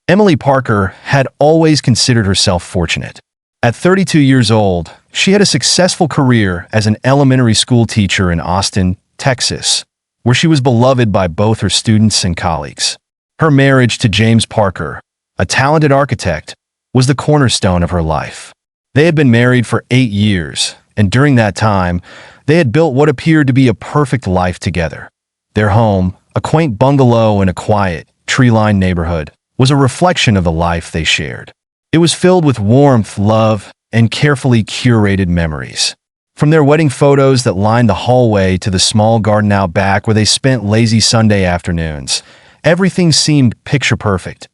Emily Parker had always considered herself fortunate. At 32 years old, she had a successful career as an elementary school teacher in Austin, Texas, where she was beloved by both her students and colleagues. Her marriage to James Parker, a talented architect, was the cornerstone of her life. They had been married for 8 years, and during that time, they had built what appeared to be a perfect life together. Their home, a quaint bungalow in a quiet, tree-lined neighborhood, was a reflection of the life they shared. It was filled with warmth, love, and carefully curated memories. From their wedding photos that lined the hallway to the small garden out back where they spent lazy Sunday afternoons, everything seemed picture-perfect.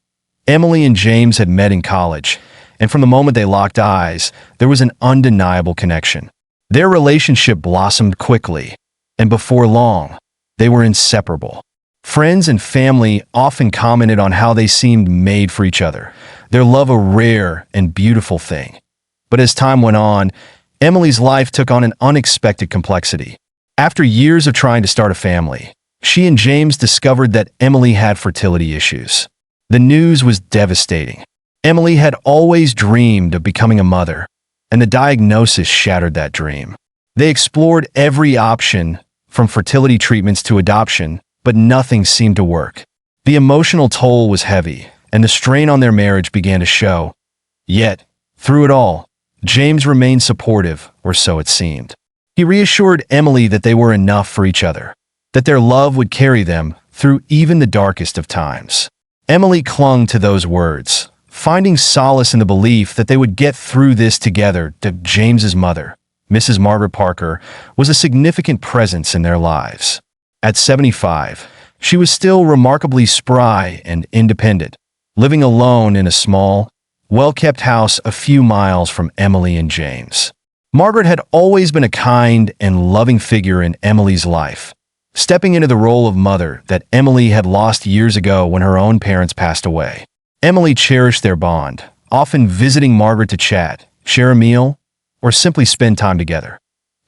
Emily and James had met in college, and from the moment they locked eyes, there was an undeniable connection. Their relationship blossomed quickly, and before long, they were inseparable. Friends and family often commented on how they seemed made for each other, their love a rare and beautiful thing. But as time went on, Emily's life took on an unexpected complexity. After years of trying to start a family, she and James discovered that Emily had fertility issues. The news was devastating. Emily had always dreamed of becoming a mother, and the diagnosis shattered that dream. They explored every option, from fertility treatments to adoption, but nothing seemed to work. The emotional toll was heavy, and the strain on their marriage began to show. Yet, through it all, James remained supportive, or so it seemed. He reassured Emily that they were enough for each other, that their love would carry them through even the darkest of times. Emily clung to those words, finding solace in the belief that they would get through this together. James's mother, Mrs. Margaret Parker, was a significant presence in their lives. At 75, she was still remarkably spry and independent, living alone in a small, well-kept house a few miles from Emily and James. Margaret had always been a kind and loving figure in Emily's life, stepping into the role of mother that Emily had lost years ago when her own parents passed away. Emily cherished their bond, often visiting Margaret to chat, share a meal, or simply spend time together.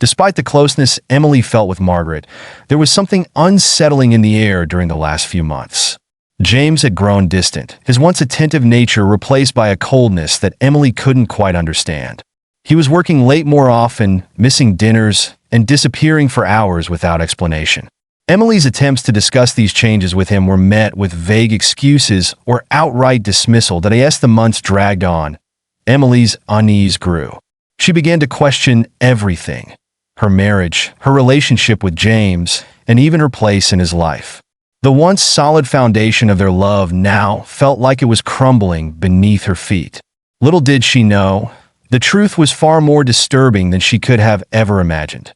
Despite the closeness Emily felt with Margaret, there was something unsettling in the air during the last few months. James had grown distant, his once attentive nature replaced by a coldness that Emily couldn't quite understand. He was working late more often, missing dinners, and disappearing for hours without explanation. Emily's attempts to discuss these changes with him were met with vague excuses or outright dismissal that as the months dragged on, Emily's unease grew. She began to question everything: her marriage, her relationship with James, and even her place in his life. The once solid foundation of their love now felt like it was crumbling beneath her feet. Little did she know, the truth was far more disturbing than she could have ever imagined.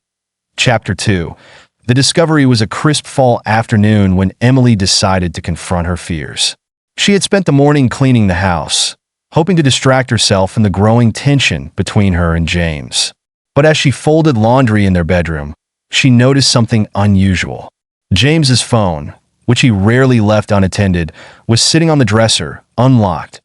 Chapter 2. The discovery was a crisp fall afternoon when Emily decided to confront her fears. She had spent the morning cleaning the house, hoping to distract herself from the growing tension between her and James. But as she folded laundry in their bedroom, she noticed something unusual. James's phone, which he rarely left unattended, was sitting on the dresser, unlocked.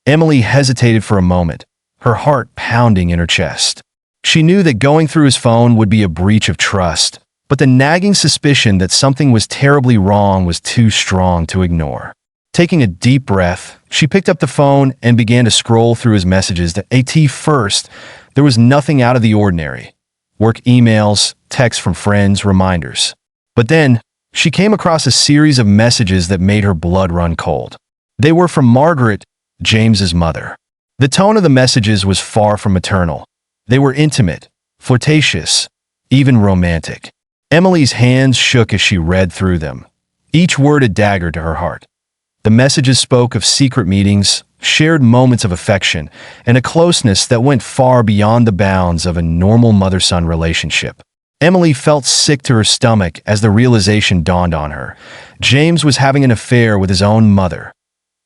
Emily hesitated for a moment, her heart pounding in her chest. She knew that going through his phone would be a breach of trust, but the nagging suspicion that something was terribly wrong was too strong to ignore. Taking a deep breath, she picked up the phone and began to scroll through his messages. At first, there was nothing out of the ordinary. Work emails, texts from friends, reminders. But then, she came across a series of messages that made her blood run cold. They were from Margaret, James's mother. The tone of the messages was far from maternal. They were intimate, flirtatious, even romantic. Emily's hands shook as she read through them, each word a dagger to her heart. The messages spoke of secret meetings, shared moments of affection, and a closeness that went far beyond the bounds of a normal mother-son relationship. Emily felt sick to her stomach as the realization dawned on her. James was having an affair with his own mother.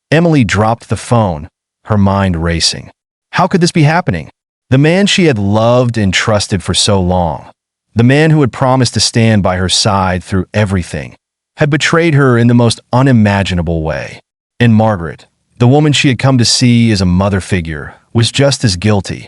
Emily dropped the phone, her mind racing. How could this be happening? The man she had loved and trusted for so long, the man who had promised to stand by her side through everything, had betrayed her in the most unimaginable way. And Margaret, the woman she had come to see as a mother figure, was just as guilty.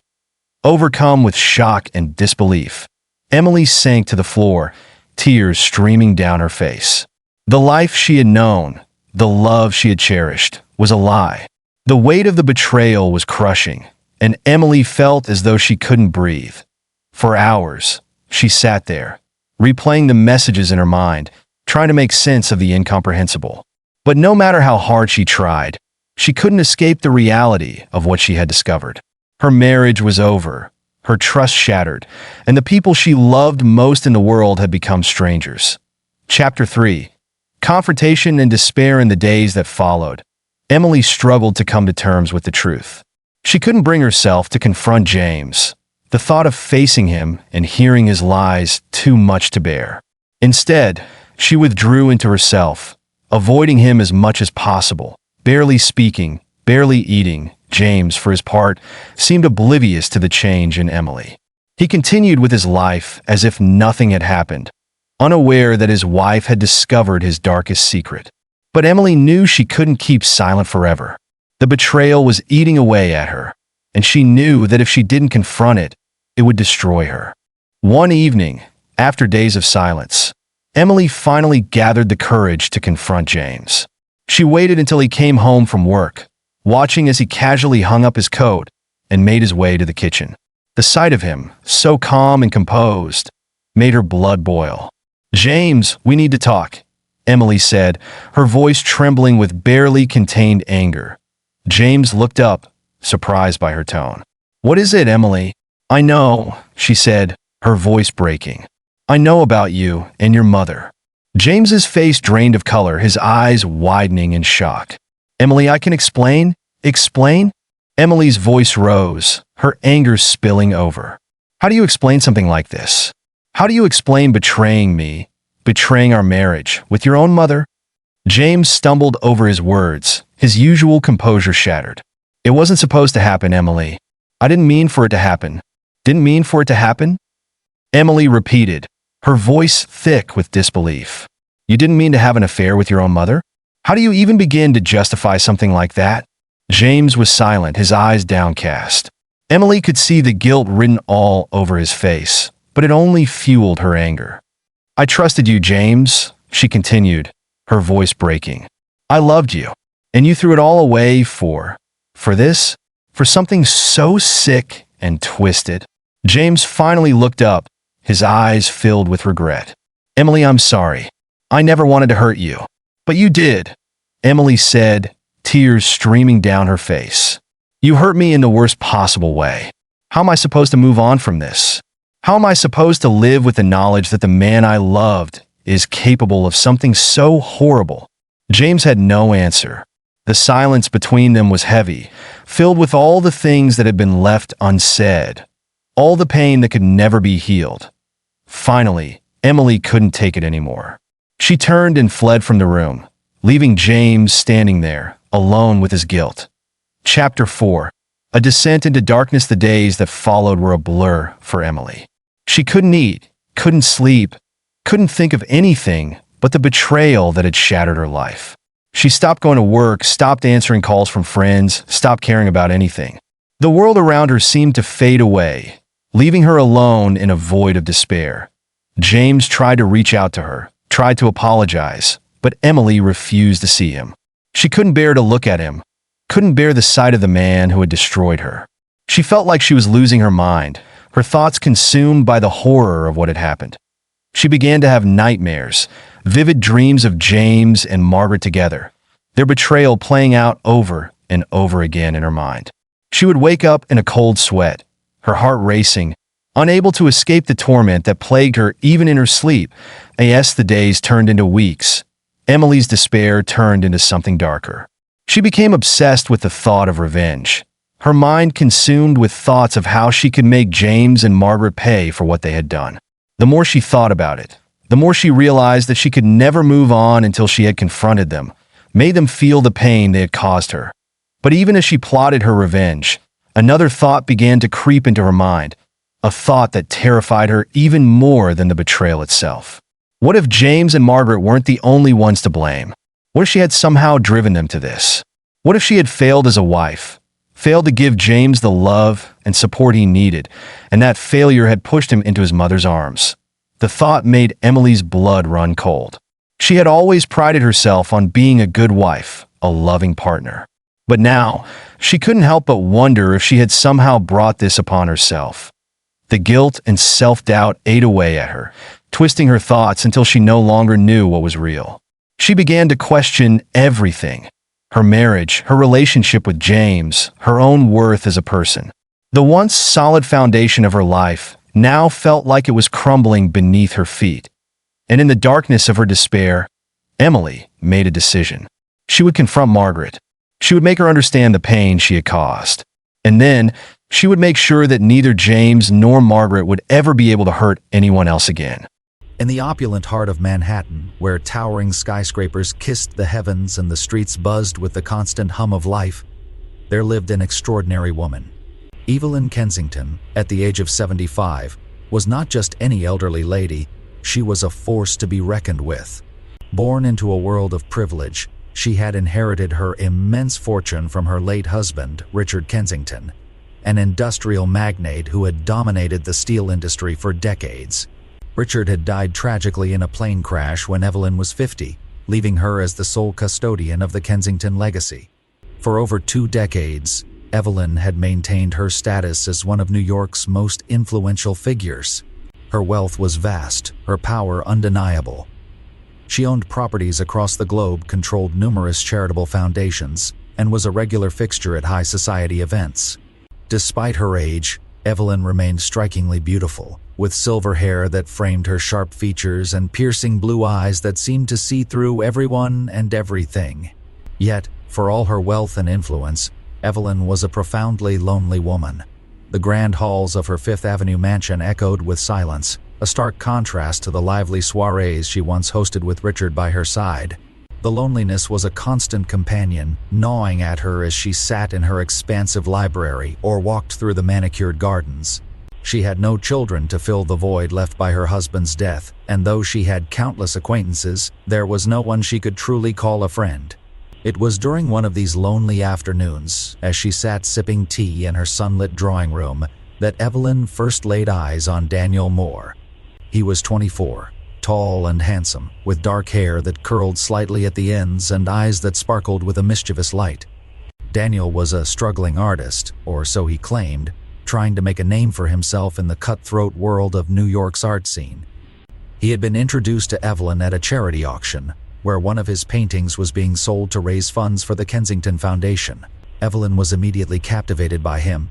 Overcome with shock and disbelief, Emily sank to the floor, tears streaming down her face. The life she had known, the love she had cherished, was a lie. The weight of the betrayal was crushing, and Emily felt as though she couldn't breathe. For hours, she sat there, replaying the messages in her mind, trying to make sense of the incomprehensible. But no matter how hard she tried, she couldn't escape the reality of what she had discovered. Her marriage was over, her trust shattered, and the people she loved most in the world had become strangers. Chapter 3. Confrontation and despair in the days that followed. Emily struggled to come to terms with the truth. She couldn't bring herself to confront James. The thought of facing him and hearing his lies too much to bear. Instead, she withdrew into herself, avoiding him as much as possible, barely speaking, barely eating. James, for his part, seemed oblivious to the change in Emily. He continued with his life as if nothing had happened, unaware that his wife had discovered his darkest secret. But Emily knew she couldn't keep silent forever. The betrayal was eating away at her, and she knew that if she didn't confront it, it would destroy her. One evening, after days of silence, Emily finally gathered the courage to confront James. She waited until he came home from work, watching as he casually hung up his coat and made his way to the kitchen. The sight of him, so calm and composed, made her blood boil. "James, we need to talk," Emily said, her voice trembling with barely contained anger. James looked up, surprised by her tone. "What is it, Emily?" "I know," she said, her voice breaking. "I know about you and your mother." James's face drained of color, his eyes widening in shock. "Emily, I can explain." "Explain?" Emily's voice rose, her anger spilling over. "How do you explain something like this? How do you explain betraying me, betraying our marriage, with your own mother?" James stumbled over his words, his usual composure shattered. "It wasn't supposed to happen, Emily. I didn't mean for it to happen." "Didn't mean for it to happen?" Emily repeated, her voice thick with disbelief. "You didn't mean to have an affair with your own mother? How do you even begin to justify something like that?" James was silent, his eyes downcast. Emily could see the guilt written all over his face, but it only fueled her anger. "I trusted you, James," she continued, her voice breaking. "I loved you, and you threw it all away for this? For something so sick and twisted?" James finally looked up, his eyes filled with regret. "Emily, I'm sorry. I never wanted to hurt you. But you did," Emily said, tears streaming down her face. "You hurt me in the worst possible way. How am I supposed to move on from this? How am I supposed to live with the knowledge that the man I loved is capable of something so horrible?" James had no answer. The silence between them was heavy, filled with all the things that had been left unsaid, all the pain that could never be healed. Finally, Emily couldn't take it anymore. She turned and fled from the room, leaving James standing there, alone with his guilt. Chapter 4. A descent into darkness. The days that followed were a blur for Emily. She couldn't eat, couldn't sleep, couldn't think of anything but the betrayal that had shattered her life. She stopped going to work, stopped answering calls from friends, stopped caring about anything. The world around her seemed to fade away, leaving her alone in a void of despair. James tried to reach out to her, tried to apologize, but Emily refused to see him. She couldn't bear to look at him, couldn't bear the sight of the man who had destroyed her. She felt like she was losing her mind, her thoughts consumed by the horror of what had happened. She began to have nightmares, vivid dreams of James and Margaret together, their betrayal playing out over and over again in her mind. She would wake up in a cold sweat, her heart racing, unable to escape the torment that plagued her even in her sleep. As the days turned into weeks, Emily's despair turned into something darker. She became obsessed with the thought of revenge, her mind consumed with thoughts of how she could make James and Margaret pay for what they had done. The more she thought about it, the more she realized that she could never move on until she had confronted them, made them feel the pain they had caused her. But even as she plotted her revenge, another thought began to creep into her mind, a thought that terrified her even more than the betrayal itself. What if James and Margaret weren't the only ones to blame? What if she had somehow driven them to this? What if she had failed as a wife, failed to give James the love and support he needed, and that failure had pushed him into his mother's arms? The thought made Emily's blood run cold. She had always prided herself on being a good wife, a loving partner. But now, she couldn't help but wonder if she had somehow brought this upon herself. The guilt and self-doubt ate away at her, twisting her thoughts until she no longer knew what was real. She began to question everything: her marriage, her relationship with James, her own worth as a person. The once solid foundation of her life now felt like it was crumbling beneath her feet. And in the darkness of her despair, Emily made a decision. She would confront Margaret. She would make her understand the pain she had caused. And then, she would make sure that neither James nor Margaret would ever be able to hurt anyone else again. In the opulent heart of Manhattan, where towering skyscrapers kissed the heavens and the streets buzzed with the constant hum of life, there lived an extraordinary woman. Evelyn Kensington, at the age of 75, was not just any elderly lady, she was a force to be reckoned with. Born into a world of privilege, she had inherited her immense fortune from her late husband, Richard Kensington, an industrial magnate who had dominated the steel industry for decades. Richard had died tragically in a plane crash when Evelyn was 50, leaving her as the sole custodian of the Kensington legacy. For over 2 decades, Evelyn had maintained her status as one of New York's most influential figures. Her wealth was vast, her power undeniable. She owned properties across the globe, controlled numerous charitable foundations, and was a regular fixture at high society events. Despite her age, Evelyn remained strikingly beautiful, with silver hair that framed her sharp features and piercing blue eyes that seemed to see through everyone and everything. Yet, for all her wealth and influence, Evelyn was a profoundly lonely woman. The grand halls of her Fifth Avenue mansion echoed with silence, a stark contrast to the lively soirees she once hosted with Richard by her side. The loneliness was a constant companion, gnawing at her as she sat in her expansive library or walked through the manicured gardens. She had no children to fill the void left by her husband's death, and though she had countless acquaintances, there was no one she could truly call a friend. It was during one of these lonely afternoons, as she sat sipping tea in her sunlit drawing room, that Evelyn first laid eyes on Daniel Moore. He was 24, tall and handsome, with dark hair that curled slightly at the ends and eyes that sparkled with a mischievous light. Daniel was a struggling artist, or so he claimed, trying to make a name for himself in the cutthroat world of New York's art scene. He had been introduced to Evelyn at a charity auction, where one of his paintings was being sold to raise funds for the Kensington Foundation. Evelyn was immediately captivated by him.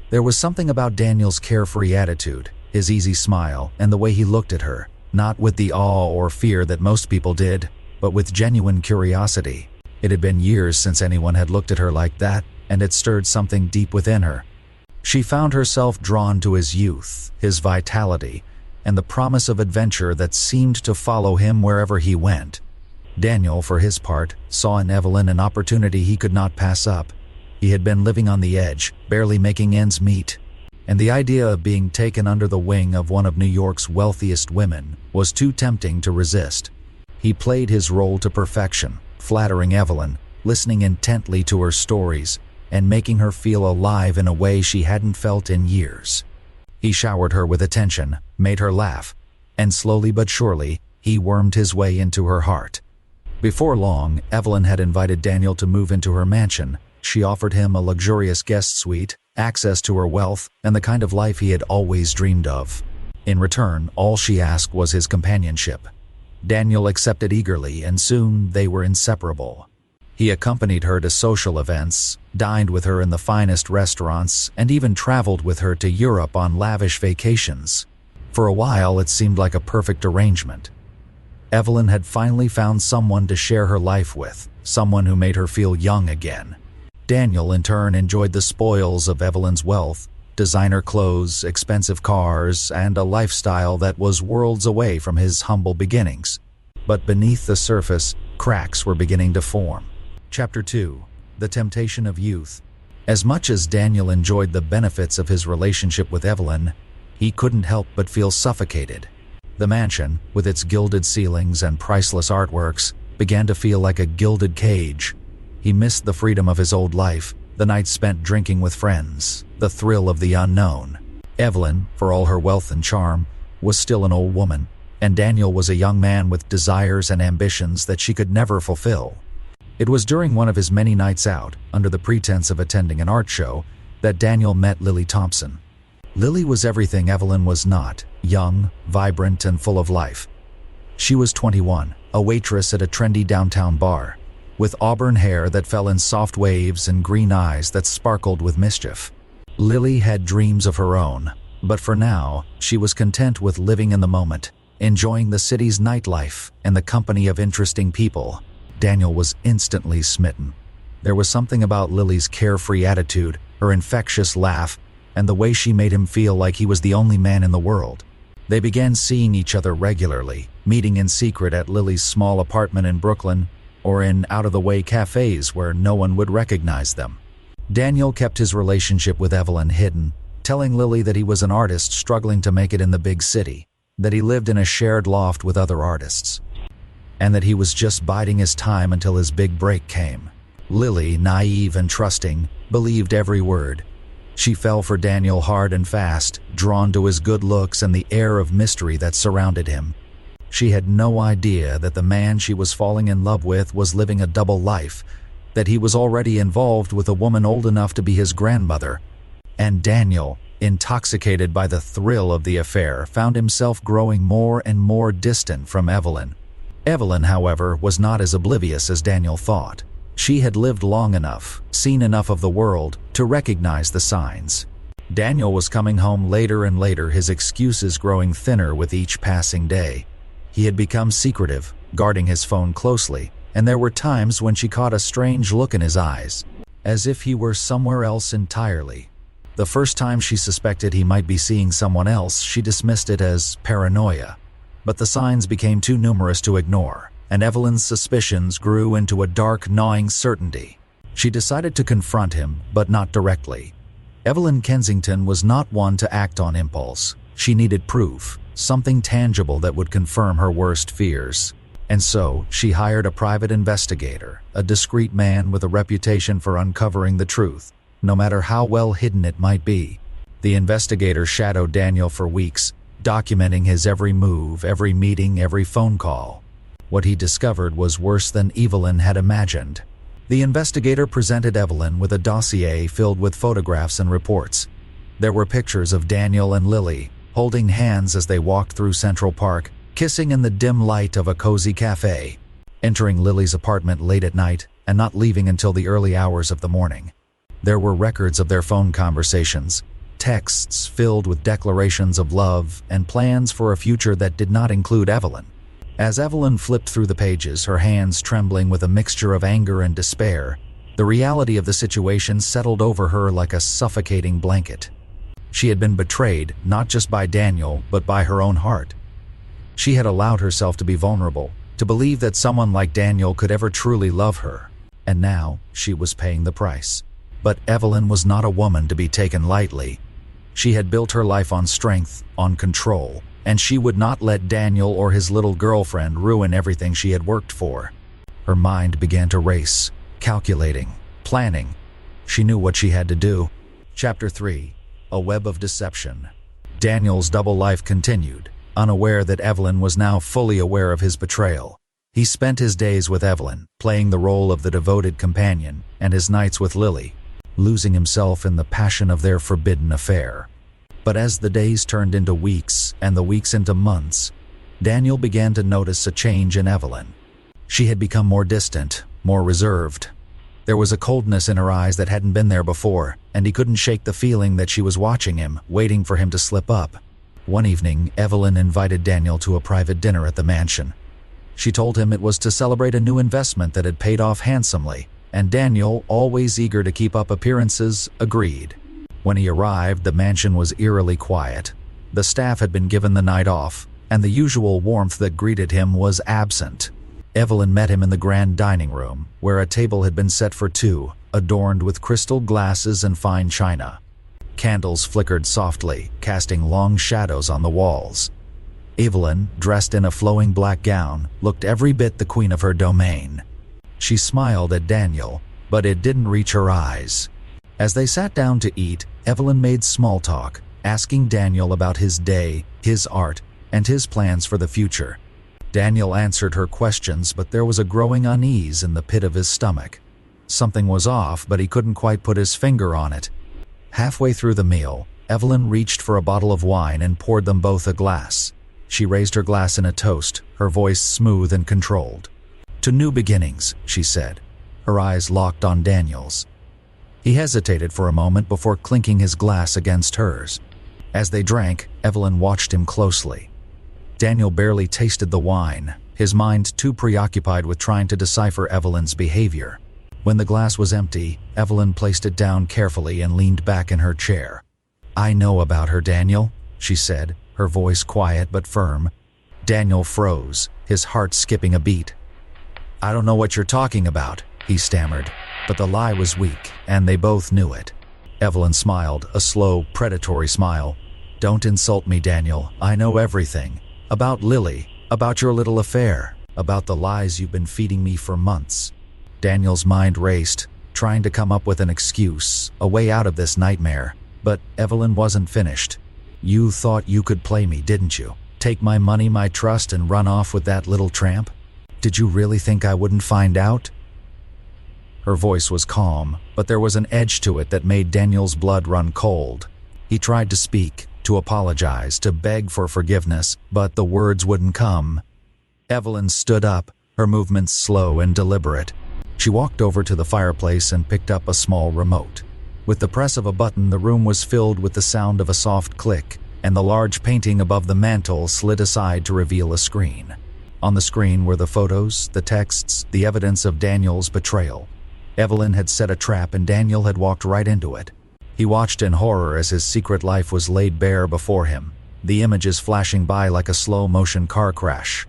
There was something about Daniel's carefree attitude, his easy smile, and the way he looked at her, not with the awe or fear that most people did, but with genuine curiosity. It had been years since anyone had looked at her like that, and it stirred something deep within her. She found herself drawn to his youth, his vitality, and the promise of adventure that seemed to follow him wherever he went. Daniel, for his part, saw in Evelyn an opportunity he could not pass up. He had been living on the edge, barely making ends meet, and the idea of being taken under the wing of one of New York's wealthiest women was too tempting to resist. He played his role to perfection, flattering Evelyn, listening intently to her stories, and making her feel alive in a way she hadn't felt in years. He showered her with attention, made her laugh, and slowly but surely, he wormed his way into her heart. Before long, Evelyn had invited Daniel to move into her mansion. She offered him a luxurious guest suite, access to her wealth, and the kind of life he had always dreamed of. In return, all she asked was his companionship. Daniel accepted eagerly, and soon they were inseparable. He accompanied her to social events, dined with her in the finest restaurants, and even traveled with her to Europe on lavish vacations. For a while, it seemed like a perfect arrangement. Evelyn had finally found someone to share her life with, someone who made her feel young again. Daniel, in turn, enjoyed the spoils of Evelyn's wealth, designer clothes, expensive cars, and a lifestyle that was worlds away from his humble beginnings. But beneath the surface, cracks were beginning to form. Chapter 2. The Temptation of Youth. As much as Daniel enjoyed the benefits of his relationship with Evelyn, he couldn't help but feel suffocated. The mansion, with its gilded ceilings and priceless artworks, began to feel like a gilded cage. He missed the freedom of his old life, the nights spent drinking with friends, the thrill of the unknown. Evelyn, for all her wealth and charm, was still an old woman, and Daniel was a young man with desires and ambitions that she could never fulfill. It was during one of his many nights out, under the pretense of attending an art show, that Daniel met Lily Thompson. Lily was everything Evelyn was not: young, vibrant, and full of life. She was 21, a waitress at a trendy downtown bar, with auburn hair that fell in soft waves and green eyes that sparkled with mischief. Lily had dreams of her own, but for now, she was content with living in the moment, enjoying the city's nightlife and the company of interesting people. Daniel was instantly smitten. There was something about Lily's carefree attitude, her infectious laugh, and the way she made him feel like he was the only man in the world. They began seeing each other regularly, meeting in secret at Lily's small apartment in Brooklyn, or in out-of-the-way cafes where no one would recognize them. Daniel kept his relationship with Evelyn hidden, telling Lily that he was an artist struggling to make it in the big city, that he lived in a shared loft with other artists, and that he was just biding his time until his big break came. Lily, naive and trusting, believed every word. She fell for Daniel hard and fast, drawn to his good looks and the air of mystery that surrounded him. She had no idea that the man she was falling in love with was living a double life, that he was already involved with a woman old enough to be his grandmother. And Daniel, intoxicated by the thrill of the affair, found himself growing more and more distant from Evelyn. Evelyn, however, was not as oblivious as Daniel thought. She had lived long enough, seen enough of the world, to recognize the signs. Daniel was coming home later and later, his excuses growing thinner with each passing day. He had become secretive, guarding his phone closely, and there were times when she caught a strange look in his eyes, as if he were somewhere else entirely. The first time she suspected he might be seeing someone else, she dismissed it as paranoia. But the signs became too numerous to ignore, and Evelyn's suspicions grew into a dark, gnawing certainty. She decided to confront him, but not directly. Evelyn Kensington was not one to act on impulse. She needed proof, something tangible that would confirm her worst fears. And so, she hired a private investigator, a discreet man with a reputation for uncovering the truth, no matter how well hidden it might be. The investigator shadowed Daniel for weeks, documenting his every move, every meeting, every phone call. What he discovered was worse than Evelyn had imagined. The investigator presented Evelyn with a dossier filled with photographs and reports. There were pictures of Daniel and Lily, holding hands as they walked through Central Park, kissing in the dim light of a cozy cafe, entering Lily's apartment late at night and not leaving until the early hours of the morning. There were records of their phone conversations, texts filled with declarations of love and plans for a future that did not include Evelyn. As Evelyn flipped through the pages, her hands trembling with a mixture of anger and despair, the reality of the situation settled over her like a suffocating blanket. She had been betrayed, not just by Daniel, but by her own heart. She had allowed herself to be vulnerable, to believe that someone like Daniel could ever truly love her, and now she was paying the price. But Evelyn was not a woman to be taken lightly. She had built her life on strength, on control, and she would not let Daniel or his little girlfriend ruin everything she had worked for. Her mind began to race, calculating, planning. She knew what she had to do. Chapter 3: A Web of Deception. Daniel's double life continued, unaware that Evelyn was now fully aware of his betrayal. He spent his days with Evelyn, playing the role of the devoted companion, and his nights with Lily, losing himself in the passion of their forbidden affair. But as the days turned into weeks and the weeks into months, Daniel began to notice a change in Evelyn. She had become more distant, more reserved. There was a coldness in her eyes that hadn't been there before, and he couldn't shake the feeling that she was watching him, waiting for him to slip up. One evening, Evelyn invited Daniel to a private dinner at the mansion. She told him it was to celebrate a new investment that had paid off handsomely, and Daniel, always eager to keep up appearances, agreed. When he arrived, the mansion was eerily quiet. The staff had been given the night off, and the usual warmth that greeted him was absent. Evelyn met him in the grand dining room, where a table had been set for two, adorned with crystal glasses and fine china. Candles flickered softly, casting long shadows on the walls. Evelyn, dressed in a flowing black gown, looked every bit the queen of her domain. She smiled at Daniel, but it didn't reach her eyes. As they sat down to eat, Evelyn made small talk, asking Daniel about his day, his art, and his plans for the future. Daniel answered her questions, but there was a growing unease in the pit of his stomach. Something was off, but he couldn't quite put his finger on it. Halfway through the meal, Evelyn reached for a bottle of wine and poured them both a glass. She raised her glass in a toast, her voice smooth and controlled. "To new beginnings," she said, her eyes locked on Daniel's. He hesitated for a moment before clinking his glass against hers. As they drank, Evelyn watched him closely. Daniel barely tasted the wine, his mind too preoccupied with trying to decipher Evelyn's behavior. When the glass was empty, Evelyn placed it down carefully and leaned back in her chair. "I know about her, Daniel," she said, her voice quiet but firm. Daniel froze, his heart skipping a beat. "I don't know what you're talking about," he stammered, but the lie was weak, and they both knew it. Evelyn smiled, a slow, predatory smile. "Don't insult me, Daniel. I know everything. About Lily, about your little affair, about the lies you've been feeding me for months." Daniel's mind raced, trying to come up with an excuse, a way out of this nightmare. But Evelyn wasn't finished. "You thought you could play me, didn't you? Take my money, my trust, and run off with that little tramp? Did you really think I wouldn't find out?" Her voice was calm, but there was an edge to it that made Daniel's blood run cold. He tried to speak, to apologize, to beg for forgiveness, but the words wouldn't come. Evelyn stood up, her movements slow and deliberate. She walked over to the fireplace and picked up a small remote. With the press of a button, the room was filled with the sound of a soft click, and the large painting above the mantel slid aside to reveal a screen. On the screen were the photos, the texts, the evidence of Daniel's betrayal. Evelyn had set a trap and Daniel had walked right into it. He watched in horror as his secret life was laid bare before him, the images flashing by like a slow-motion car crash.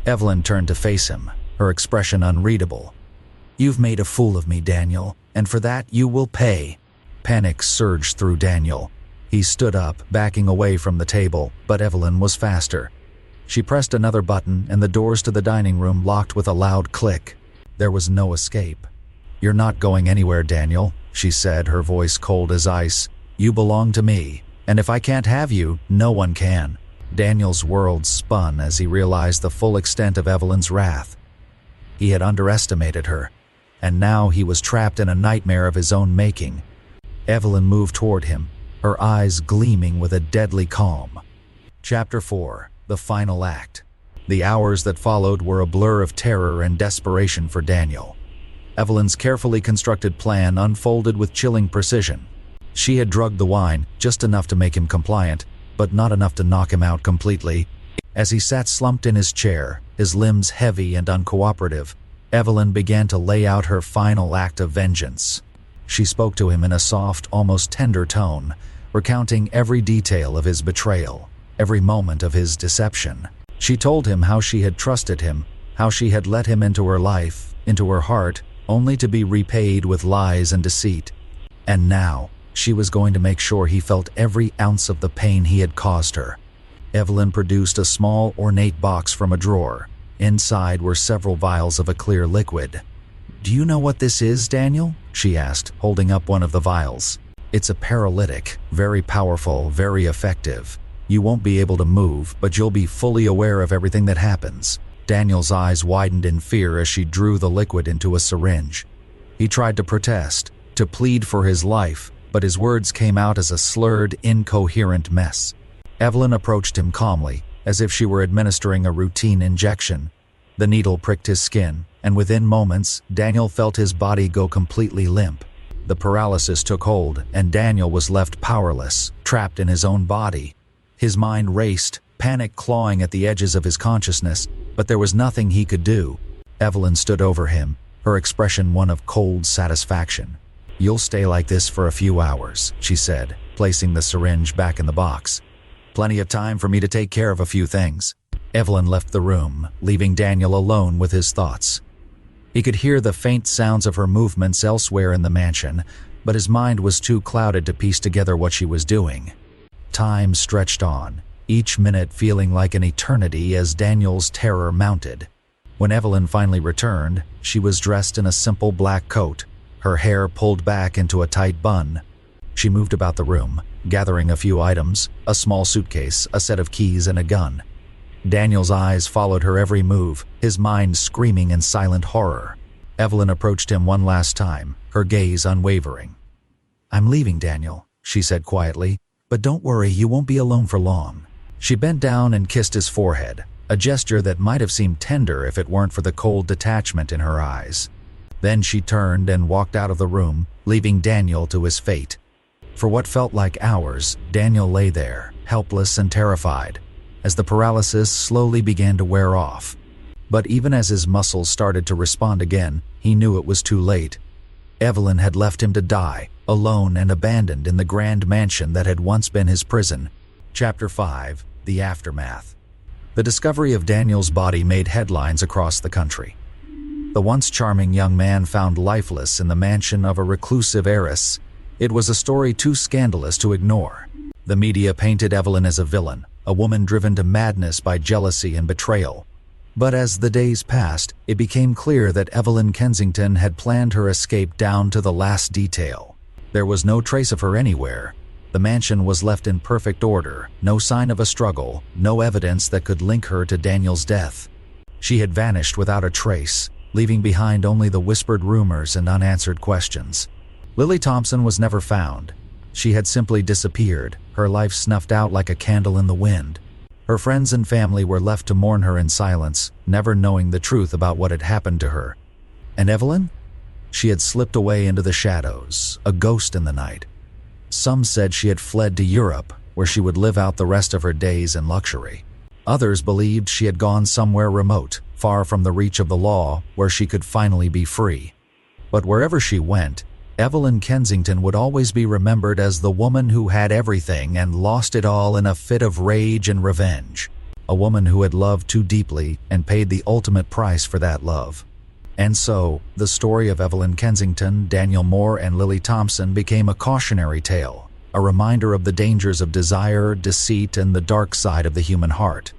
Evelyn turned to face him, her expression unreadable. "You've made a fool of me, Daniel, and for that you will pay." Panic surged through Daniel. He stood up, backing away from the table, but Evelyn was faster. She pressed another button and the doors to the dining room locked with a loud click. There was no escape. "You're not going anywhere, Daniel," she said, her voice cold as ice. "You belong to me, and if I can't have you, no one can." Daniel's world spun as he realized the full extent of Evelyn's wrath. He had underestimated her, and now he was trapped in a nightmare of his own making. Evelyn moved toward him, her eyes gleaming with a deadly calm. Chapter 4: The Final Act. The hours that followed were a blur of terror and desperation for Daniel. Evelyn's carefully constructed plan unfolded with chilling precision. She had drugged the wine, just enough to make him compliant, but not enough to knock him out completely. As he sat slumped in his chair, his limbs heavy and uncooperative, Evelyn began to lay out her final act of vengeance. She spoke to him in a soft, almost tender tone, recounting every detail of his betrayal, every moment of his deception. She told him how she had trusted him, how she had let him into her life, into her heart, only to be repaid with lies and deceit. And now, she was going to make sure he felt every ounce of the pain he had caused her. Evelyn produced a small, ornate box from a drawer. Inside were several vials of a clear liquid. "Do you know what this is, Daniel?" she asked, holding up one of the vials. "It's a paralytic, very powerful, very effective. You won't be able to move, but you'll be fully aware of everything that happens." Daniel's eyes widened in fear as she drew the liquid into a syringe. He tried to protest, to plead for his life, but his words came out as a slurred, incoherent mess. Evelyn approached him calmly, as if she were administering a routine injection. The needle pricked his skin, and within moments, Daniel felt his body go completely limp. The paralysis took hold, and Daniel was left powerless, trapped in his own body. His mind raced, panic clawing at the edges of his consciousness, but there was nothing he could do. Evelyn stood over him, her expression one of cold satisfaction. "You'll stay like this for a few hours," she said, placing the syringe back in the box. "Plenty of time for me to take care of a few things." Evelyn left the room, leaving Daniel alone with his thoughts. He could hear the faint sounds of her movements elsewhere in the mansion, but his mind was too clouded to piece together what she was doing. Time stretched on, each minute feeling like an eternity as Daniel's terror mounted. When Evelyn finally returned, she was dressed in a simple black coat, her hair pulled back into a tight bun. She moved about the room, gathering a few items, a small suitcase, a set of keys, and a gun. Daniel's eyes followed her every move, his mind screaming in silent horror. Evelyn approached him one last time, her gaze unwavering. "I'm leaving, Daniel," she said quietly, "but don't worry, you won't be alone for long." She bent down and kissed his forehead, a gesture that might have seemed tender if it weren't for the cold detachment in her eyes. Then she turned and walked out of the room, leaving Daniel to his fate. For what felt like hours, Daniel lay there, helpless and terrified, as the paralysis slowly began to wear off. But even as his muscles started to respond again, he knew it was too late. Evelyn had left him to die, alone and abandoned in the grand mansion that had once been his prison. Chapter 5: The Aftermath. The discovery of Daniel's body made headlines across the country. The once charming young man found lifeless in the mansion of a reclusive heiress. It was a story too scandalous to ignore. The media painted Evelyn as a villain, a woman driven to madness by jealousy and betrayal. But as the days passed, it became clear that Evelyn Kensington had planned her escape down to the last detail. There was no trace of her anywhere. The mansion was left in perfect order, no sign of a struggle, no evidence that could link her to Daniel's death. She had vanished without a trace, leaving behind only the whispered rumors and unanswered questions. Lily Thompson was never found. She had simply disappeared, her life snuffed out like a candle in the wind. Her friends and family were left to mourn her in silence, never knowing the truth about what had happened to her. And Evelyn? She had slipped away into the shadows, a ghost in the night. Some said she had fled to Europe, where she would live out the rest of her days in luxury. Others believed she had gone somewhere remote, far from the reach of the law, where she could finally be free. But wherever she went, Evelyn Kensington would always be remembered as the woman who had everything and lost it all in a fit of rage and revenge. A woman who had loved too deeply and paid the ultimate price for that love. And so, the story of Evelyn Kensington, Daniel Moore, and Lily Thompson became a cautionary tale, a reminder of the dangers of desire, deceit, and the dark side of the human heart.